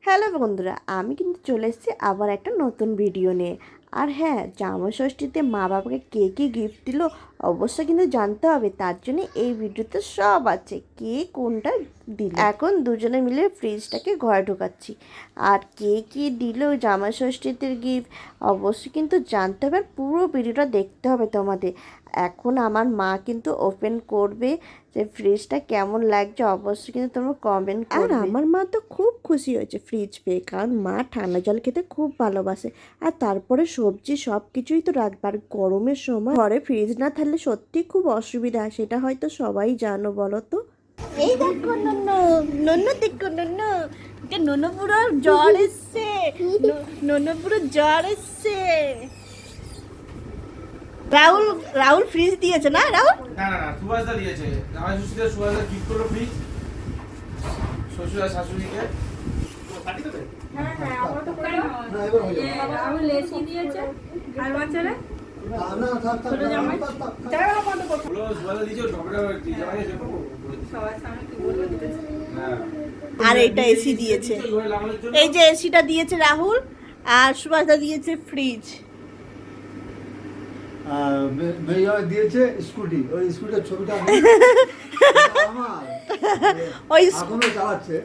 Hello বন্ধুরা, আমি কিন্তু চলে এসেছি আবার একটা নতুন ভিডিও নিয়ে। আর হ্যাঁ, জামাই ষষ্ঠীতে মা বাবাকে কে কী গিফট দিল অবশ্যই কিন্তু জানতে হবে। তার জন্য এই ভিডিওতে সব আছে, কে কোনটা দিল। এখন দুজনে মিলে ফ্রিজটাকে ঘরে ঢোকাচ্ছি। আর কে কী দিল জামাই ষষ্ঠীতে গিফট অবশ্যই কিন্তু জানতে হবে, আর পুরো ভিডিওটা দেখতে হবে তোমাদের। এখন আমার মা কিন্তু ওপেন করবে যে ফ্রিজটা কেমন লাগছে, অবশ্যই কিন্তু তোমরা কমেন্ট করবে। আর আমার মা তো খুব খুশি হয়েছে ফ্রিজ পেয়ে, কারণ মা ঠান্ডা জল খেতে খুব ভালোবাসে। আর তারপরে সবজি সব কিছুই তো রাখবে, আর গরমের সময় ঘরে ফ্রিজ না থাকলে সত্যি খুব অসুবিধা, সেটা হয়তো সবাই জানো, বলো তো। এই দেখো নন্নু, নন্নু দেখো নন্নু, নন্নু পুরো জ্বর এসছে, নন্নু পুরো জ্বর এসছে। রাহুল রাহুল ফ্রিজ দিয়েছে না? রাহুল না না না, সুভাষদা দিয়েছে। জামাই ষষ্ঠীতে সুভাষদা গিফট করলো ফ্রিজ শ্বশুর আর শাশুড়িকে। হ্যাঁ হ্যাঁ, আমরা তো করে রাহুল এসি দিয়েছে আর বাচ্চারা ছোট জামাই চারবেলা বন্ধ করো। বলো সুভাষদা দিয়েছে, ঢোকরা কি জামাই দেখো সবার সামনে কি বলবো দিতেছে। হ্যাঁ। আর এটা এসি দিয়েছে, এই যে এসিটা দিয়েছে রাহুল, আর সুভাষদা দিয়েছে ফ্রিজ। মেয়ে দিয়েছে স্কুটি, ওই স্কুটির ছবিটা আমার ওই এখনো চালাচ্ছে।